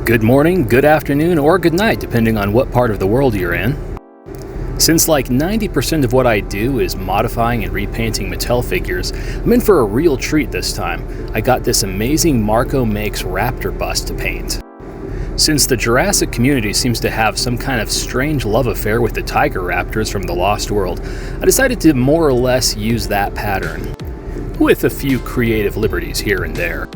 Good morning, good afternoon, or good night, depending on what part of the world you're in. Since like 90% of what I do is modifying and repainting Mattel figures, I'm in for a real treat this time. I got this amazing Marco Makes Raptor bust to paint. Since the Jurassic community seems to have some kind of strange love affair with the tiger raptors from the Lost World, I decided to more or less use that pattern, with a few creative liberties here and there.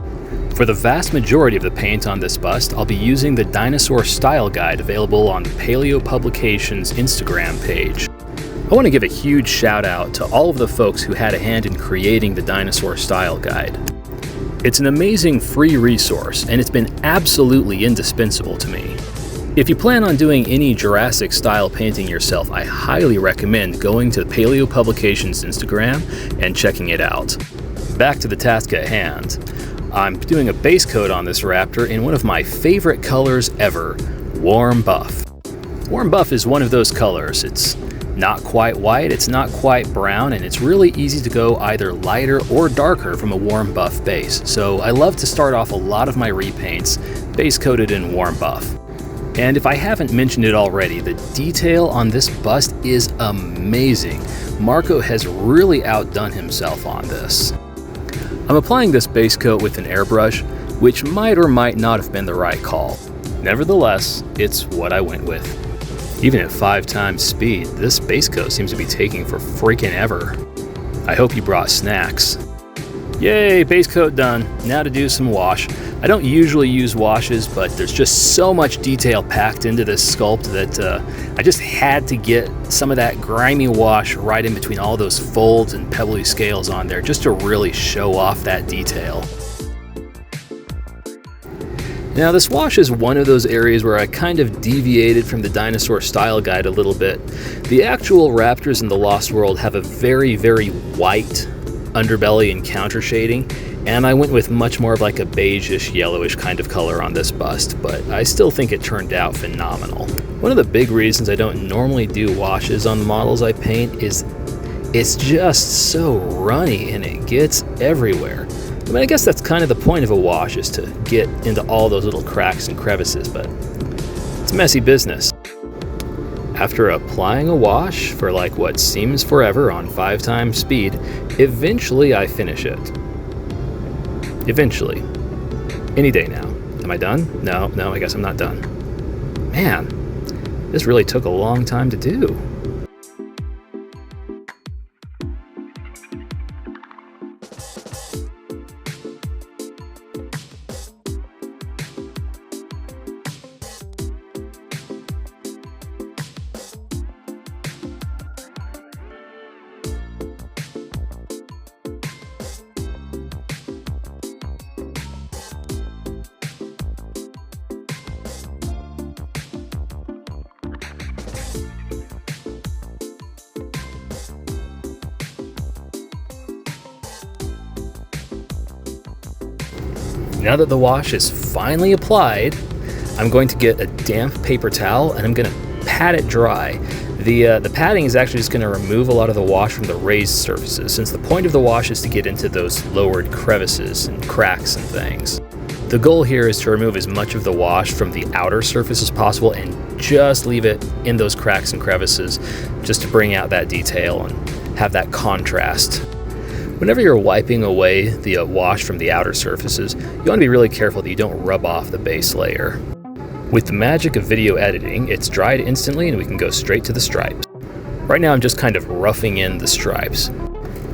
For the vast majority of the paint on this bust, I'll be using the Dinosaur Style Guide available on the Paleo Publications Instagram page. I want to give a huge shout out to all of the folks who had a hand in creating the Dinosaur Style Guide. It's an amazing free resource, and it's been absolutely indispensable to me. If you plan on doing any Jurassic style painting yourself, I highly recommend going to Paleo Publications Instagram and checking it out. Back to the task at hand. I'm doing a base coat on this raptor in one of my favorite colors ever, warm buff. Warm buff is one of those colors. It's not quite white, it's not quite brown, and it's really easy to go either lighter or darker from a warm buff base. So I love to start off a lot of my repaints base coated in warm buff. And if I haven't mentioned it already, the detail on this bust is amazing. Marco has really outdone himself on this. I'm applying this base coat with an airbrush, which might or might not have been the right call. Nevertheless, it's what I went with. Even at 5 times speed, this base coat seems to be taking for freaking ever. I hope you brought snacks. Yay, base coat done. Now to do some wash. I don't usually use washes, but there's just so much detail packed into this sculpt that I just had to get some of that grimy wash right in between all those folds and pebbly scales on there just to really show off that detail. Now this wash is one of those areas where I kind of deviated from the Dinosaur Style Guide a little bit. The actual raptors in the Lost World have a very, very white underbelly and counter shading, and I went with much more of like a beigeish, yellowish kind of color on this bust, but I still think it turned out phenomenal. One of the big reasons I don't normally do washes on the models I paint is it's just so runny and it gets everywhere. I mean, I guess that's kind of the point of a wash, is to get into all those little cracks and crevices, but it's messy business. After applying a wash for like what seems forever on 5 times speed, eventually I finish it. Eventually. Any day now. Am I done? No, I guess I'm not done. Man, this really took a long time to do. Now that the wash is finally applied, I'm going to get a damp paper towel and I'm going to pat it dry. The padding is actually just going to remove a lot of the wash from the raised surfaces, since the point of the wash is to get into those lowered crevices and cracks and things. The goal here is to remove as much of the wash from the outer surface as possible and just leave it in those cracks and crevices, just to bring out that detail and have that contrast. Whenever you're wiping away the wash from the outer surfaces, you want to be really careful that you don't rub off the base layer. With the magic of video editing, it's dried instantly and we can go straight to the stripes. Right now I'm just kind of roughing in the stripes.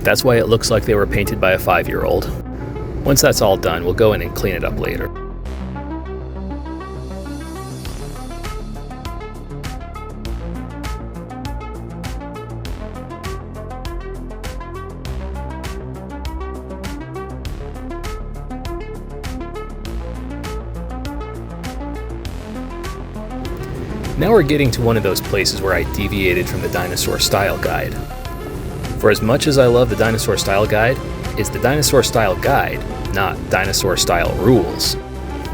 That's why it looks like they were painted by a 5-year-old. Once that's all done, we'll go in and clean it up later. Now we're getting to one of those places where I deviated from the Dinosaur Style Guide. For as much as I love the Dinosaur Style Guide, it's the Dinosaur Style Guide, not Dinosaur Style Rules.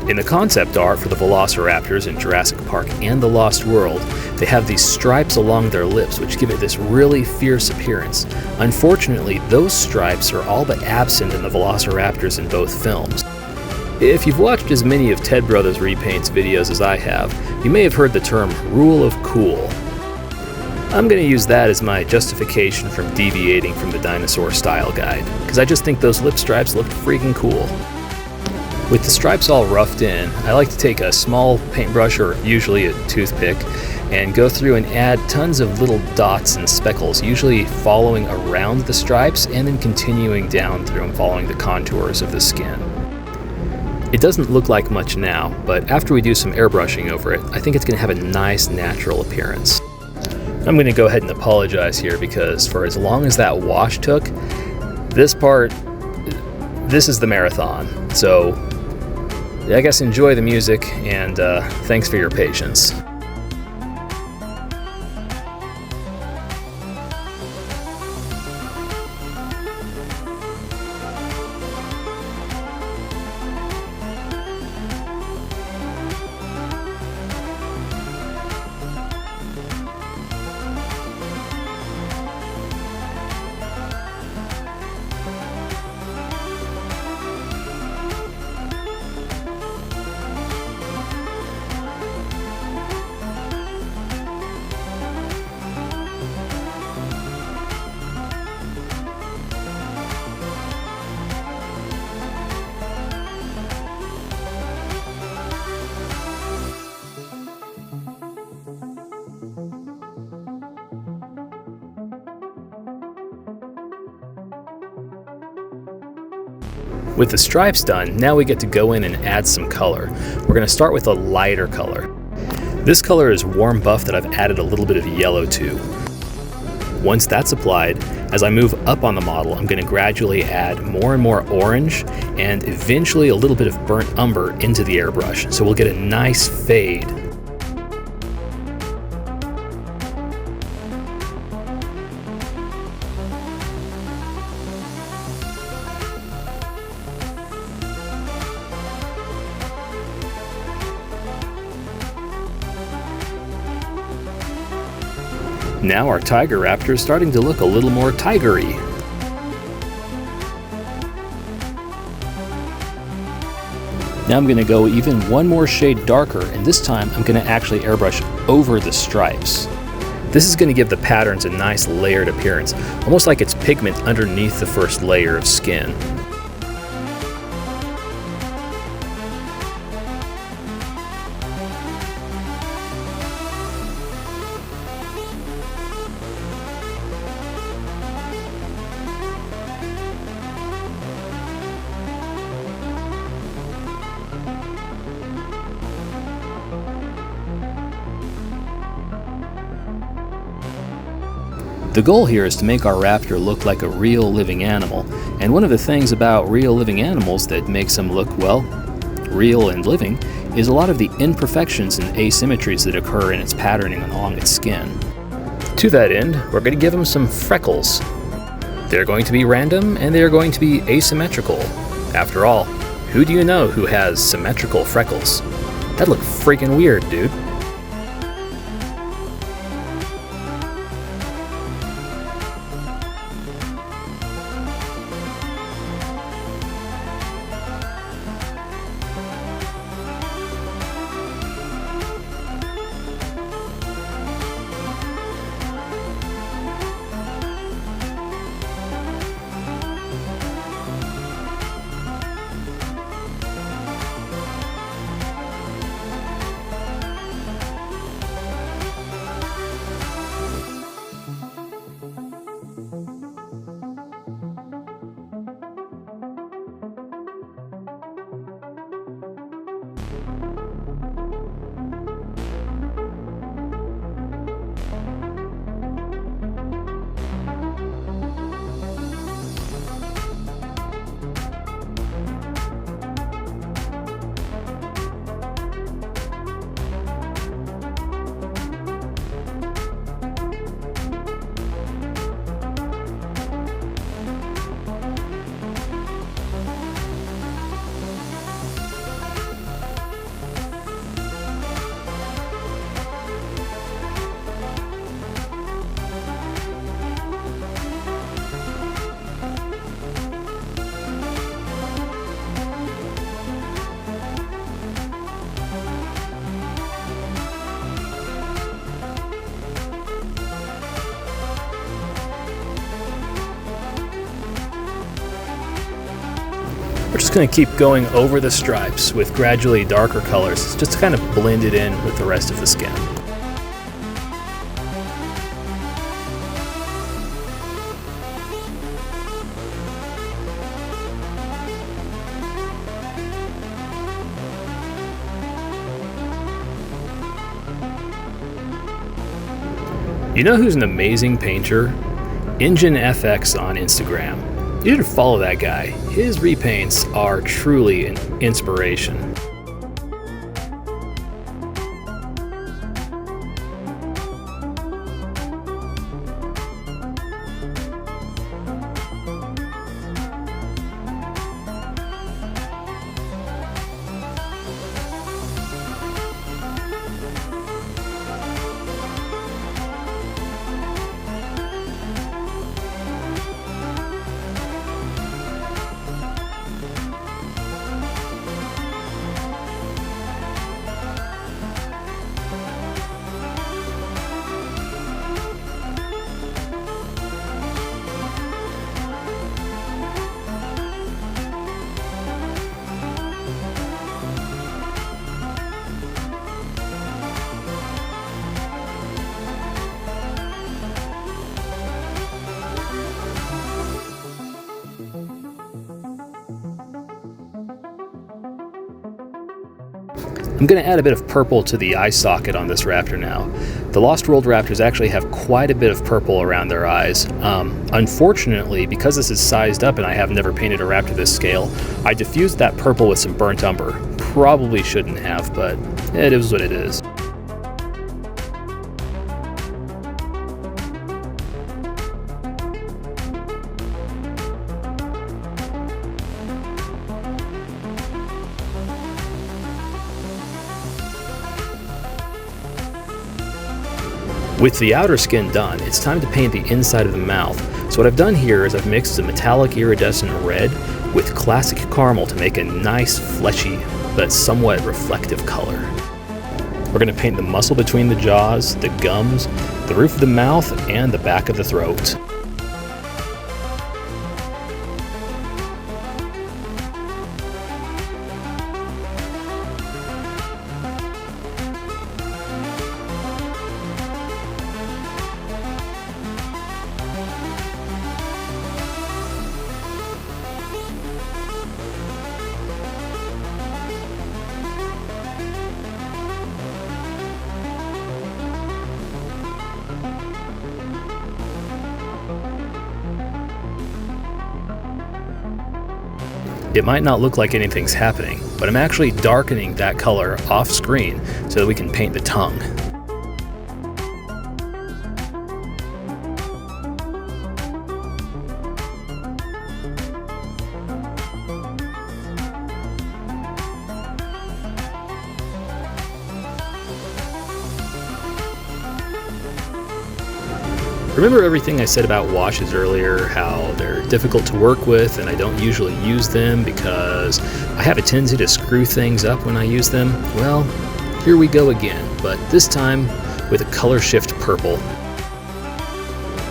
In the concept art for the Velociraptors in Jurassic Park and the Lost World, they have these stripes along their lips which give it this really fierce appearance. Unfortunately, those stripes are all but absent in the Velociraptors in both films. If you've watched as many of Ted Brothers Repaint's videos as I have, you may have heard the term rule of cool. I'm going to use that as my justification from deviating from the dinosaur style guide, because I just think those lip stripes look freaking cool. With the stripes all roughed in, I like to take a small paintbrush, or usually a toothpick, and go through and add tons of little dots and speckles, usually following around the stripes and then continuing down through and following the contours of the skin. It doesn't look like much now, but after we do some airbrushing over it, I think it's going to have a nice natural appearance. I'm going to go ahead and apologize here because for as long as that wash took, this is the marathon. So I guess enjoy the music, and thanks for your patience. With the stripes done, now we get to go in and add some color. We're going to start with a lighter color. This color is warm buff that I've added a little bit of yellow to. Once that's applied, as I move up on the model, I'm going to gradually add more and more orange and eventually a little bit of burnt umber into the airbrush, so we'll get a nice fade. Now our tiger raptor is starting to look a little more tigery. Now I'm going to go even one more shade darker, and this time I'm going to actually airbrush over the stripes. This is going to give the patterns a nice layered appearance, almost like it's pigment underneath the first layer of skin. The goal here is to make our raptor look like a real living animal, and one of the things about real living animals that makes them look, well, real and living is a lot of the imperfections and asymmetries that occur in its patterning along its skin. To that end, we're going to give them some freckles. They're going to be random and they're going to be asymmetrical. After all, who do you know who has symmetrical freckles? That'd look freaking weird, dude. going to keep going over the stripes with gradually darker colors, just to kind of blend it in with the rest of the skin. You know who's an amazing painter? Engine FX on Instagram. You should follow that guy. His repaints are truly an inspiration. I'm going to add a bit of purple to the eye socket on this raptor now. The Lost World raptors actually have quite a bit of purple around their eyes. Unfortunately, because this is sized up and I have never painted a raptor this scale, I diffused that purple with some burnt umber. Probably shouldn't have, but it is what it is. With the outer skin done, it's time to paint the inside of the mouth. So what I've done here is I've mixed a metallic iridescent red with classic caramel to make a nice fleshy but somewhat reflective color. We're going to paint the muscle between the jaws, the gums, the roof of the mouth, and the back of the throat. It might not look like anything's happening, but I'm actually darkening that color off screen so that we can paint the tongue. Remember everything I said about washes earlier, how they're difficult to work with and I don't usually use them because I have a tendency to screw things up when I use them? Well, here we go again, but this time with a color shift purple.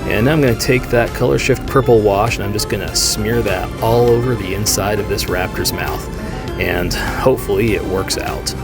And now I'm going to take that color shift purple wash and I'm just going to smear that all over the inside of this raptor's mouth. And hopefully it works out.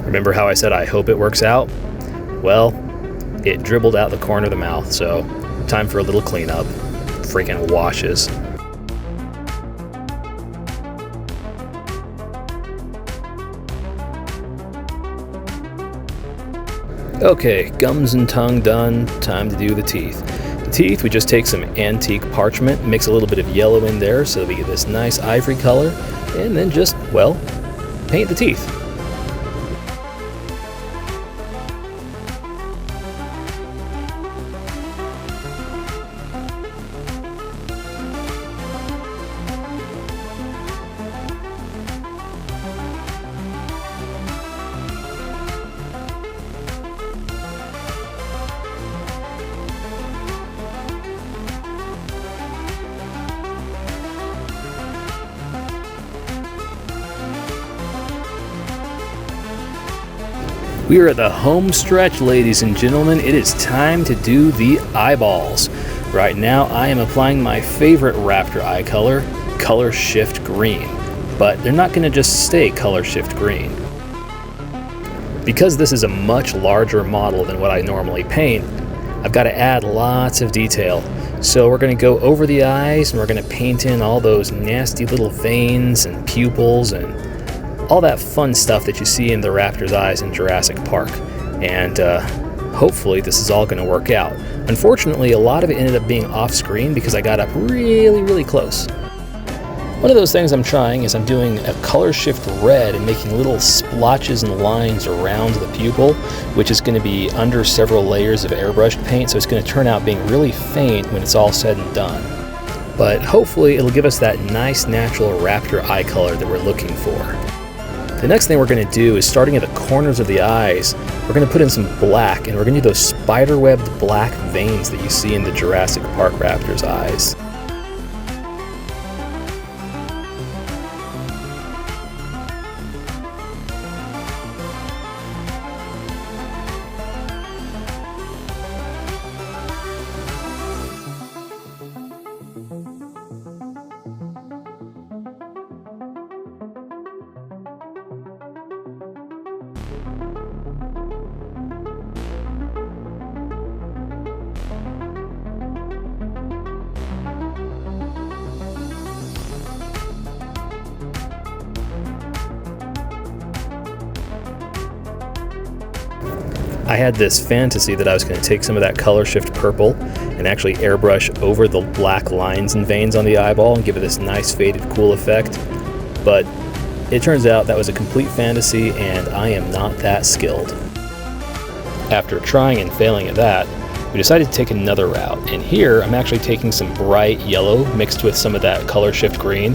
Remember how I said I hope it works out? Well, it dribbled out the corner of the mouth, so time for a little cleanup. Freaking washes. Okay, gums and tongue done, time to do the teeth. The teeth, we just take some antique parchment, mix a little bit of yellow in there so that we get this nice ivory color, and then just, well, paint the teeth. We are at the home stretch, ladies and gentlemen. It is time to do the eyeballs. Right now, I am applying my favorite Raptor eye color, Color Shift Green. But they're not going to just stay Color Shift Green. Because this is a much larger model than what I normally paint, I've got to add lots of detail. So we're going to go over the eyes and we're going to paint in all those nasty little veins and pupils and all that fun stuff that you see in the raptor's eyes in Jurassic Park. And hopefully this is all going to work out. Unfortunately, a lot of it ended up being off screen because I got up really close. One of those things I'm trying is I'm doing a color shift red and making little splotches and lines around the pupil, which is going to be under several layers of airbrushed paint, so it's going to turn out being really faint when it's all said and done. But hopefully it'll give us that nice natural raptor eye color that we're looking for. The next thing we're going to do is, starting at the corners of the eyes, we're going to put in some black, and we're going to do those spider-webbed black veins that you see in the Jurassic Park raptor's eyes. I had this fantasy that I was going to take some of that color shift purple and actually airbrush over the black lines and veins on the eyeball and give it this nice faded cool effect, but it turns out that was a complete fantasy and I am not that skilled. After trying and failing at that, we decided to take another route, and here I'm actually taking some bright yellow mixed with some of that color shift green,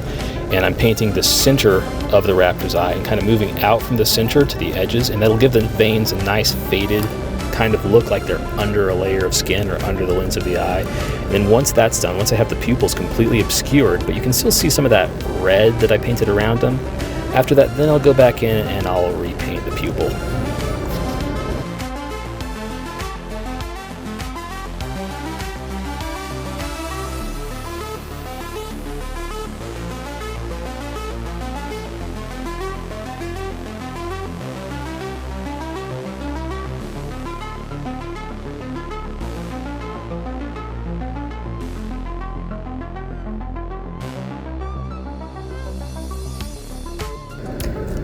and I'm painting the center of the raptor's eye and kind of moving out from the center to the edges, and that'll give the veins a nice faded kind of look like they're under a layer of skin or under the lens of the eye. And then once that's done, once I have the pupils completely obscured, but you can still see some of that red that I painted around them, after that then I'll go back in and I'll repaint the pupil.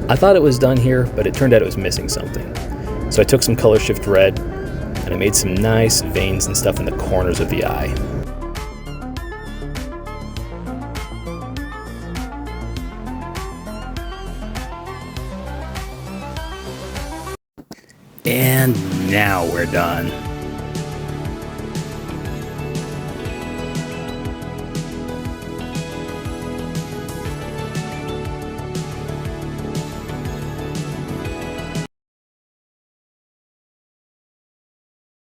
I thought it was done here, but it turned out it was missing something. So I took some color shift red and I made some nice veins and stuff in the corners of the eye. And now we're done.